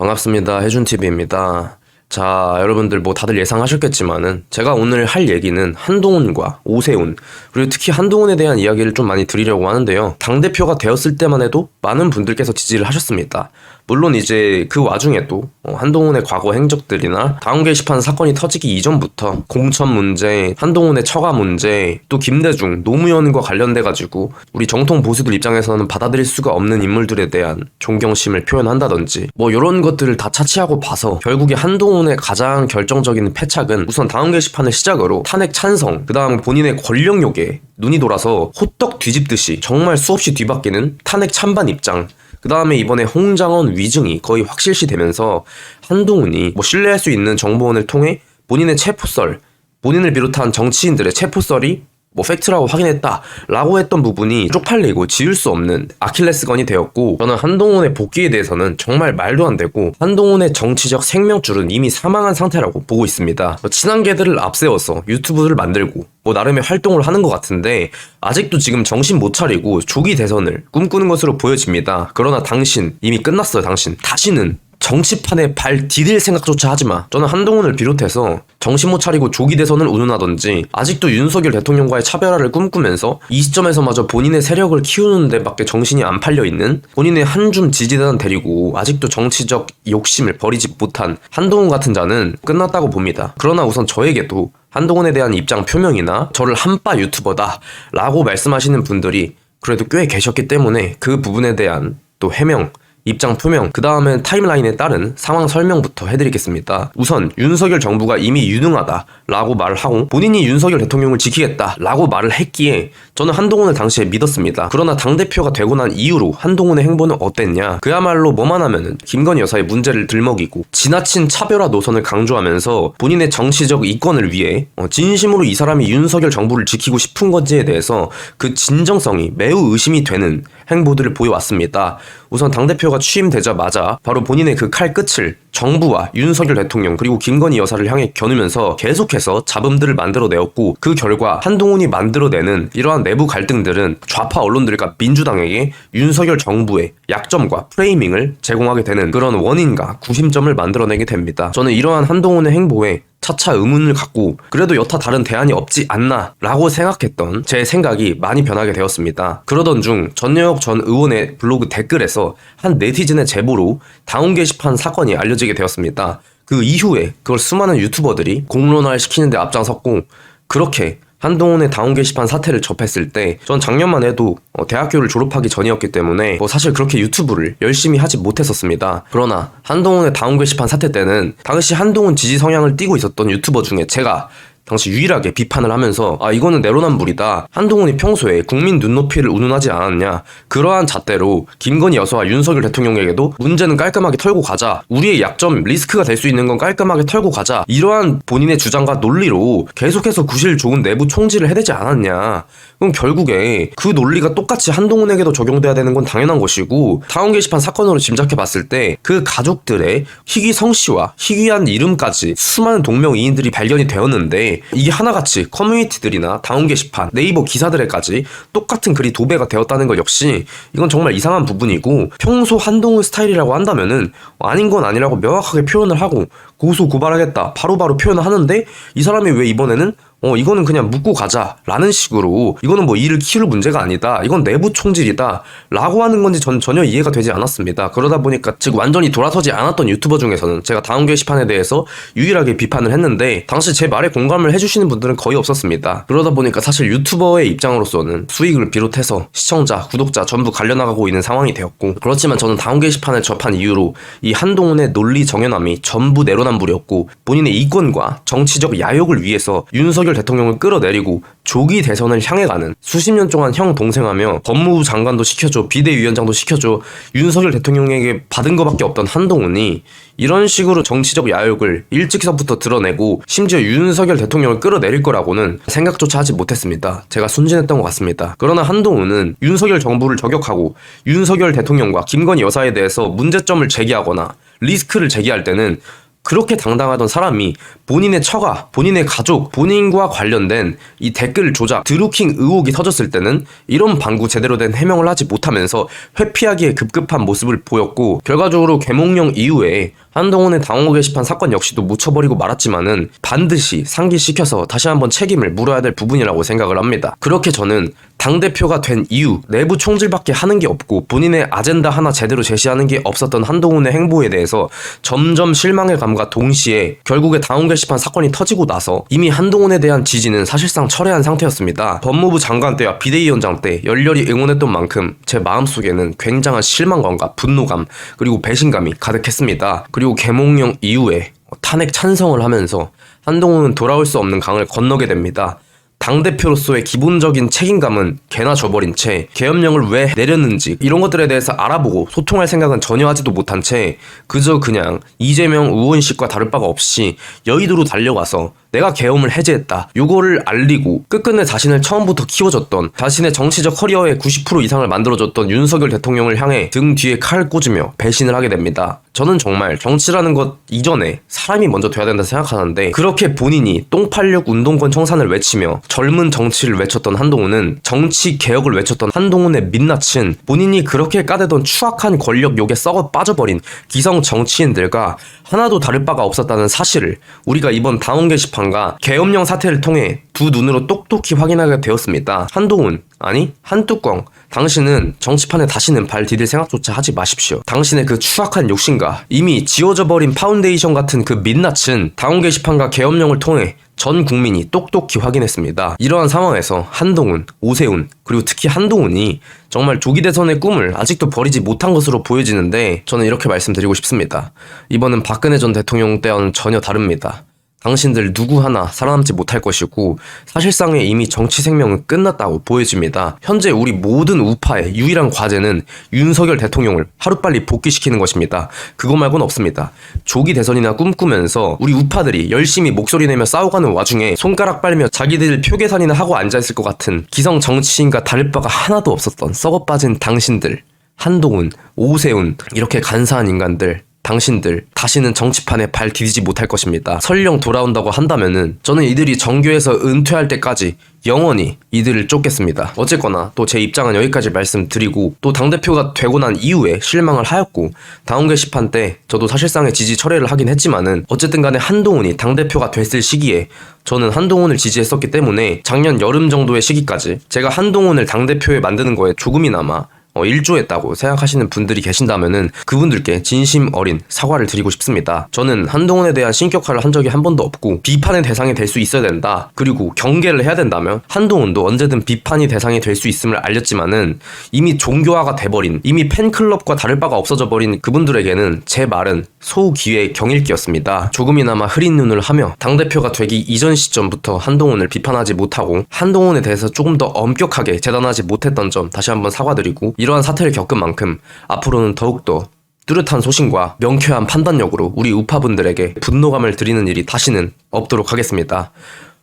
반갑습니다. 해준TV입니다. 자, 여러분들 뭐 다들 예상하셨겠지만은 제가 오늘 할 얘기는 한동훈과 오세훈, 그리고 특히 한동훈에 대한 이야기를 좀 많이 드리려고 하는데요. 당대표가 되었을 때만 해도 많은 분들께서 지지를 하셨습니다. 물론 이제 그 와중에도 한동훈의 과거 행적들이나 다운 게시판 사건이 터지기 이전부터 공천 문제, 한동훈의 처가 문제, 또 김대중, 노무현과 관련돼가지고 우리 정통 보수들 입장에서는 받아들일 수가 없는 인물들에 대한 존경심을 표현한다든지 뭐 이런 것들을 다 차치하고 봐서 결국에 한동훈의 가장 결정적인 패착은 우선 다운 게시판을 시작으로 탄핵 찬성, 그 다음 본인의 권력욕에 눈이 돌아서 호떡 뒤집듯이 정말 수없이 뒤바뀌는 탄핵 찬반 입장, 그 다음에 이번에 홍장원 위증이 거의 확실시되면서 한동훈이 뭐 신뢰할 수 있는 정보원을 통해 본인의 체포설, 본인을 비롯한 정치인들의 체포설이 뭐 팩트라고 확인했다라고 했던 부분이 쪽팔리고 지울 수 없는 아킬레스건이 되었고, 저는 한동훈의 복귀에 대해서는 정말 말도 안 되고 한동훈의 정치적 생명줄은 이미 사망한 상태라고 보고 있습니다. 친한계들을 앞세워서 유튜브를 만들고 뭐 나름의 활동을 하는 것 같은데 아직도 지금 정신 못 차리고 조기 대선을 꿈꾸는 것으로 보여집니다. 그러나 당신 이미 끝났어요. 당신 다시는 정치판에 발 디딜 생각조차 하지마. 저는 한동훈을 비롯해서 정신 못 차리고 조기 대선을 운운하던지 아직도 윤석열 대통령과의 차별화를 꿈꾸면서 이 시점에서마저 본인의 세력을 키우는 데 밖에 정신이 안 팔려있는, 본인의 한줌 지지단 데리고 아직도 정치적 욕심을 버리지 못한 한동훈 같은 자는 끝났다고 봅니다. 그러나 우선 저에게도 한동훈에 대한 입장 표명이나 저를 한빠 유튜버다 라고 말씀하시는 분들이 그래도 꽤 계셨기 때문에 그 부분에 대한 또 해명, 입장 표명, 그 다음엔 타임라인에 따른 상황 설명부터 해드리겠습니다. 우선 윤석열 정부가 이미 유능하다라고 말을 하고 본인이 윤석열 대통령을 지키겠다라고 말을 했기에 저는 한동훈을 당시에 믿었습니다. 그러나 당대표가 되고 난 이후로 한동훈의 행보는 어땠냐? 그야말로 뭐만 하면은 김건희 여사의 문제를 들먹이고 지나친 차별화 노선을 강조하면서 본인의 정치적 이권을 위해 진심으로 이 사람이 윤석열 정부를 지키고 싶은 건지에 대해서 그 진정성이 매우 의심이 되는 행보들을 보여왔습니다. 우선 당대표가 취임되자마자 바로 본인의 그 칼끝을 정부와 윤석열 대통령 그리고 김건희 여사를 향해 겨누면서 계속해서 잡음들을 만들어내었고, 그 결과 한동훈이 만들어내는 이러한 내부 갈등들은 좌파 언론들과 민주당에게 윤석열 정부의 약점과 프레이밍을 제공하게 되는 그런 원인과 구심점을 만들어내게 됩니다. 저는 이러한 한동훈의 행보에 차차 의문을 갖고 그래도 여타 다른 대안이 없지 않나 라고 생각했던 제 생각이 많이 변하게 되었습니다. 그러던 중 전여혁 전 의원의 블로그 댓글에서 한 네티즌의 제보로 다운 게시판 사건이 알려지게 되었습니다. 그 이후에 그걸 수많은 유튜버들이 공론화를 시키는 데 앞장섰고, 그렇게 한동훈의 다운 게시판 사태를 접했을 때 전 작년만 해도 대학교를 졸업하기 전이었기 때문에 사실 그렇게 유튜브를 열심히 하지 못했었습니다. 그러나 한동훈의 다운 게시판 사태 때는 당시 한동훈 지지 성향을 띠고 있었던 유튜버 중에 제가 당시 유일하게 비판을 하면서 이거는 내로남불이다. 한동훈이 평소에 국민 눈높이를 운운하지 않았냐. 그러한 잣대로 김건희 여사와 윤석열 대통령에게도 문제는 깔끔하게 털고 가자. 우리의 약점, 리스크가 될 수 있는 건 깔끔하게 털고 가자. 이러한 본인의 주장과 논리로 계속해서 구실 좋은 내부 총질을 해대지 않았냐. 그럼 결국에 그 논리가 똑같이 한동훈에게도 적용돼야 되는 건 당연한 것이고, 다운 게시판 사건으로 짐작해봤을 때 그 가족들의 희귀 성씨와 희귀한 이름까지 수많은 동명이인들이 발견이 되었는데 이게 하나같이 커뮤니티들이나 다운 게시판, 네이버 기사들에까지 똑같은 글이 도배가 되었다는 것 역시 이건 정말 이상한 부분이고, 평소 한동훈 스타일이라고 한다면은 아닌 건 아니라고 명확하게 표현을 하고 고소 고발하겠다 바로바로 표현을 하는데, 이 사람이 왜 이번에는 이거는 그냥 묻고 가자 라는 식으로 이거는 뭐 일을 키울 문제가 아니다, 이건 내부 총질이다 라고 하는 건지 전 전혀 이해가 되지 않았습니다. 그러다 보니까 즉 완전히 돌아서지 않았던 유튜버 중에서는 제가 다운 게시판에 대해서 유일하게 비판을 했는데 당시 제 말에 공감을 해주시는 분들은 거의 없었습니다. 그러다 보니까 사실 유튜버의 입장으로서는 수익을 비롯해서 시청자, 구독자 전부 갈려나가고 있는 상황이 되었고, 그렇지만 저는 다운 게시판을 접한 이후로 이 한동훈의 논리 정연함이 전부 내로남불이었고, 본인의 이권과 정치적 야욕을 위해서 윤석열 대통령을 끌어내리고 조기 대선을 향해 가는, 수십 년 동안 형 동생하며 법무부 장관도 시켜줘, 비대위원장도 시켜줘, 윤석열 대통령에게 받은 것밖에 없던 한동훈이 이런 식으로 정치적 야욕을 일찍서부터 드러내고 심지어 윤석열 대통령을 끌어내릴 거라고는 생각조차 하지 못했습니다. 제가 순진했던 것 같습니다. 그러나 한동훈은 윤석열 정부를 저격하고 윤석열 대통령과 김건희 여사에 대해서 문제점을 제기하거나 리스크를 제기할 때는 그렇게 당당하던 사람이 본인의 처가, 본인의 가족, 본인과 관련된 이 댓글 조작, 드루킹 의혹이 터졌을 때는 이런 방구 제대로 된 해명을 하지 못하면서 회피하기에 급급한 모습을 보였고, 결과적으로 계몽령 이후에 한동훈의 당원 게시판 사건 역시도 묻혀버리고 말았지만은 반드시 상기시켜서 다시 한번 책임을 물어야 될 부분이라고 생각을 합니다. 그렇게 저는 당대표가 된 이후 내부 총질밖에 하는 게 없고 본인의 아젠다 하나 제대로 제시하는 게 없었던 한동훈의 행보에 대해서 점점 실망의 감과 동시에 결국에 당원 게시판 사건이 터지고 나서 이미 한동훈에 대한 지지는 사실상 철회한 상태였습니다. 법무부 장관 때와 비대위원장 때 열렬히 응원했던 만큼 제 마음속에는 굉장한 실망감과 분노감 그리고 배신감이 가득했습니다. 그리고 계몽령 이후에 탄핵 찬성을 하면서 한동훈은 돌아올 수 없는 강을 건너게 됩니다. 당대표로서의 기본적인 책임감은 개나 줘버린 채 계엄령을 왜 내렸는지 이런 것들에 대해서 알아보고 소통할 생각은 전혀 하지도 못한 채 그저 그냥 이재명 의원식과 다를 바가 없이 여의도로 달려가서 내가 계엄을 해제했다, 요거를 알리고 끝끝내 자신을 처음부터 키워줬던, 자신의 정치적 커리어의 90% 이상을 만들어줬던 윤석열 대통령을 향해 등 뒤에 칼을 꽂으며 배신을 하게 됩니다. 저는 정말 정치라는 것 이전에 사람이 먼저 돼야 된다 생각하는데, 그렇게 본인이 똥86 운동권 청산을 외치며 젊은 정치를 외쳤던 한동훈은, 정치 개혁을 외쳤던 한동훈의 민낯은 본인이 그렇게 까대던 추악한 권력 욕에 썩어 빠져버린 기성 정치인들과 하나도 다를 바가 없었다는 사실을 우리가 이번 당원 게시판과 계엄령 사태를 통해 두 눈으로 똑똑히 확인하게 되었습니다. 한동훈, 아니 한뚜껑, 당신은 정치판에 다시는 발 디딜 생각조차 하지 마십시오. 당신의 그 추악한 욕심과 이미 지워져 버린 파운데이션 같은 그 민낯은 당원 게시판과 계엄령을 통해 전 국민이 똑똑히 확인했습니다. 이러한 상황에서 한동훈, 오세훈, 그리고 특히 한동훈이 정말 조기 대선의 꿈을 아직도 버리지 못한 것으로 보여지는데, 저는 이렇게 말씀드리고 싶습니다. 이번은 박근혜 전 대통령 때와는 전혀 다릅니다. 당신들 누구 하나 살아남지 못할 것이고 사실상의 이미 정치 생명은 끝났다고 보여집니다. 현재 우리 모든 우파의 유일한 과제는 윤석열 대통령을 하루빨리 복귀시키는 것입니다. 그거 말고는 없습니다. 조기 대선이나 꿈꾸면서 우리 우파들이 열심히 목소리 내며 싸워가는 와중에 손가락 빨며 자기들 표 계산이나 하고 앉아있을 것 같은 기성 정치인과 다를 바가 하나도 없었던 썩어빠진 당신들, 한동훈, 오세훈, 이렇게 간사한 인간들, 당신들 다시는 정치판에 발 디디지 못할 것입니다. 설령 돌아온다고 한다면은 저는 이들이 정교에서 은퇴할 때까지 영원히 이들을 쫓겠습니다. 어쨌거나 또 제 입장은 여기까지 말씀드리고, 또 당대표가 되고 난 이후에 실망을 하였고 당원 게시판 때 저도 사실상의 지지 철회를 하긴 했지만은 어쨌든 간에 한동훈이 당대표가 됐을 시기에 저는 한동훈을 지지했었기 때문에 작년 여름 정도의 시기까지 제가 한동훈을 당대표에 만드는 거에 조금이나마 일조했다고 생각하시는 분들이 계신다면은 그분들께 진심 어린 사과를 드리고 싶습니다. 저는 한동훈에 대한 신격화를 한 적이 한 번도 없고 비판의 대상이 될 수 있어야 된다, 그리고 경계를 해야 된다면 한동훈도 언제든 비판이 대상이 될 수 있음을 알렸지만은 이미 종교화가 돼버린, 이미 팬클럽과 다를 바가 없어져 버린 그분들에게는 제 말은 소기회의 경읽기였습니다. 조금이나마 흐린 눈을 하며 당대표가 되기 이전 시점부터 한동훈을 비판하지 못하고 한동훈에 대해서 조금 더 엄격하게 재단하지 못했던 점 다시 한번 사과드리고, 이러한 사태를 겪은 만큼 앞으로는 더욱더 뚜렷한 소신과 명쾌한 판단력으로 우리 우파분들에게 분노감을 드리는 일이 다시는 없도록 하겠습니다.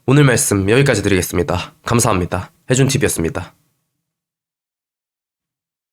오늘 말씀 여기까지 드리겠습니다. 감사합니다. 해준TV였습니다.